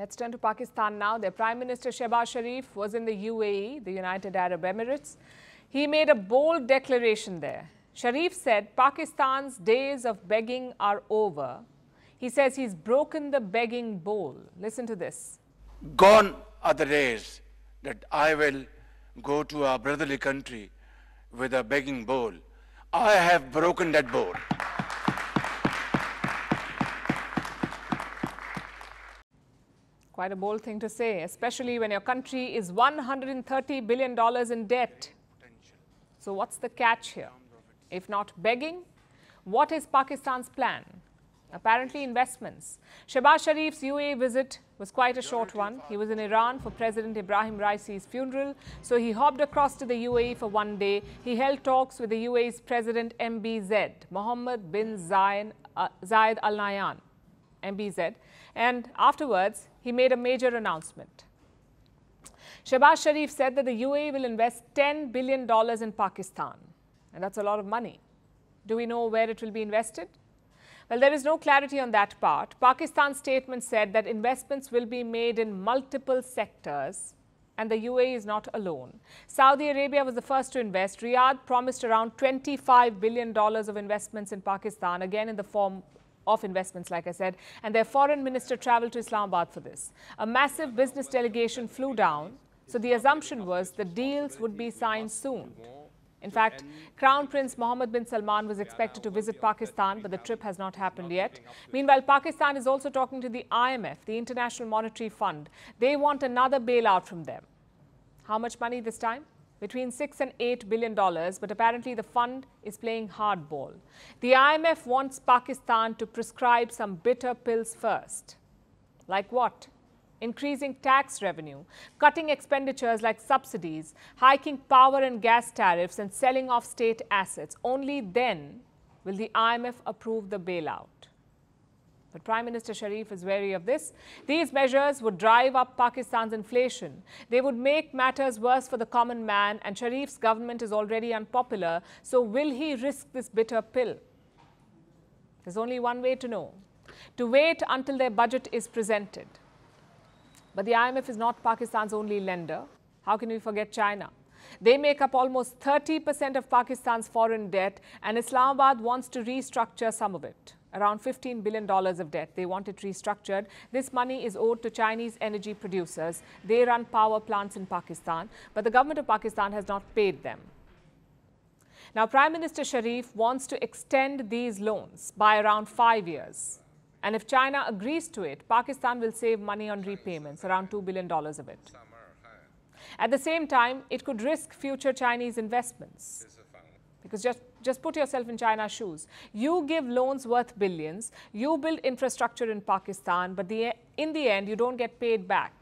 Let's turn to Pakistan now. Their Prime Minister Shehbaz Sharif was in the UAE, the United Arab Emirates. He made a bold declaration there. Sharif said Pakistan's days of begging are over. He says he's broken the begging bowl. Listen to this. Gone are the days that I will go to a brotherly country with a begging bowl. I have broken that bowl. Quite a bold thing to say, especially when your country is $130 billion in debt. So what's the catch here? If not begging, what is Pakistan's plan? Apparently investments. Shehbaz Sharif's UAE visit was quite a short one. He was in Iran for President Ibrahim Raisi's funeral, so he hopped across to the UAE for one day. He held talks with the UAE's President MBZ, Mohamed bin Zayed Al Nahyan, MBZ, and afterwards he made a major announcement. Shehbaz Sharif said that the UAE will invest $10 billion in Pakistan, and that's a lot of money. Do we know where it will be invested? Well, there is no clarity on that part. Pakistan's statement said that investments will be made in multiple sectors, and the UAE is not alone. Saudi Arabia was the first to invest. Riyadh promised around $25 billion of investments in Pakistan, again in the form of investments, like I said, and their foreign minister traveled to Islamabad for this. A massive business delegation flew down, so the assumption was the deals would be signed soon. In fact, Crown Prince Mohammed bin Salman was expected to visit Pakistan, but the trip has not happened yet. Meanwhile, Pakistan is also talking to the IMF, the International Monetary Fund. They want another bailout from them. How much money this time? Between $6 and $8 billion, but apparently the fund is playing hardball. The IMF wants Pakistan to prescribe some bitter pills first. Like what? Increasing tax revenue, cutting expenditures like subsidies, hiking power and gas tariffs, and selling off state assets. Only then will the IMF approve the bailout. But Prime Minister Sharif is wary of this. These measures would drive up Pakistan's inflation. They would make matters worse for the common man, and Sharif's government is already unpopular. So will he risk this bitter pill? There's only one way to know: to wait until their budget is presented. But the IMF is not Pakistan's only lender. How can we forget China? They make up almost 30% of Pakistan's foreign debt, and Islamabad wants to restructure some of it. Around $15 billion of debt. They want it restructured. This money is owed to Chinese energy producers. They run power plants in Pakistan, but the government of Pakistan has not paid them. Now, Prime Minister Sharif wants to extend these loans by around 5 years. And if China agrees to it, Pakistan will save money on repayments, around $2 billion of it. At the same time, it could risk future Chinese investments. Because just put yourself in China's shoes. You give loans worth billions, you build infrastructure in Pakistan, but in the end, you don't get paid back.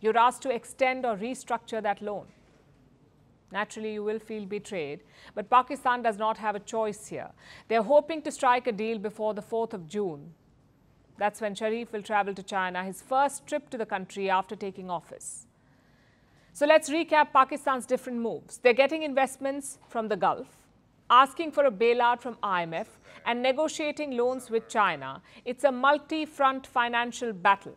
You're asked to extend or restructure that loan. Naturally, you will feel betrayed, but Pakistan does not have a choice here. They're hoping to strike a deal before the 4th of June. That's when Sharif will travel to China, his first trip to the country after taking office. So let's recap Pakistan's different moves. They're getting investments from the Gulf, asking for a bailout from IMF, and negotiating loans with China. It's a multi-front financial battle.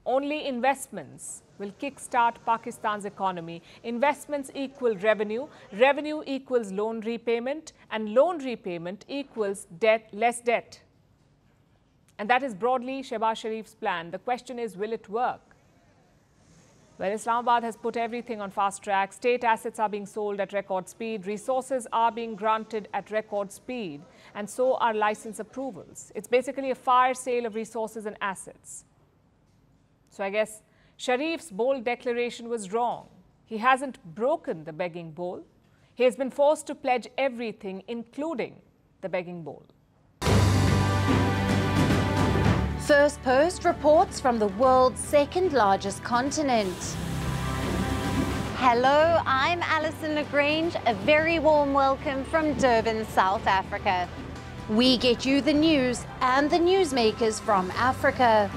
Only investments will kickstart Pakistan's economy. Investments equal revenue, revenue equals loan repayment, and loan repayment equals debt, less debt. And that is broadly Shehbaz Sharif's plan. The question is, will it work? Well, Islamabad has put everything on fast track. State assets are being sold at record speed. Resources are being granted at record speed. And so are license approvals. It's basically a fire sale of resources and assets. So I guess Sharif's bold declaration was wrong. He hasn't broken the begging bowl. He has been forced to pledge everything, including the begging bowl. Firstpost reports from the world's second largest continent. Hello, I'm Alison Lagrange. A very warm welcome from Durban, South Africa. We get you the news and the newsmakers from Africa.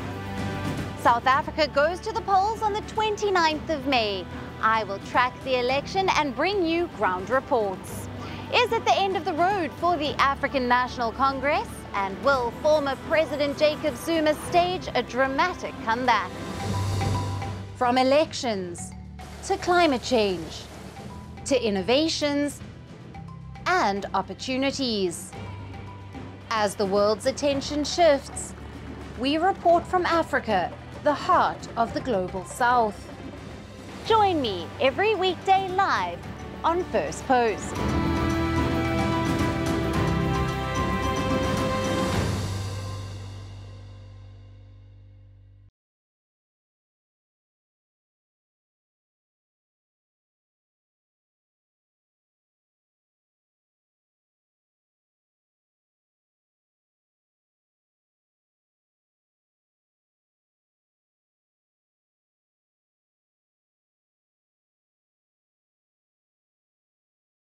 South Africa goes to the polls on the 29th of May. I will track the election and bring you ground reports. Is it the end of the road for the African National Congress? And will former President Jacob Zuma stage a dramatic comeback? From elections to climate change to innovations and opportunities. As the world's attention shifts, we report from Africa, the heart of the global south. Join me every weekday live on First Post.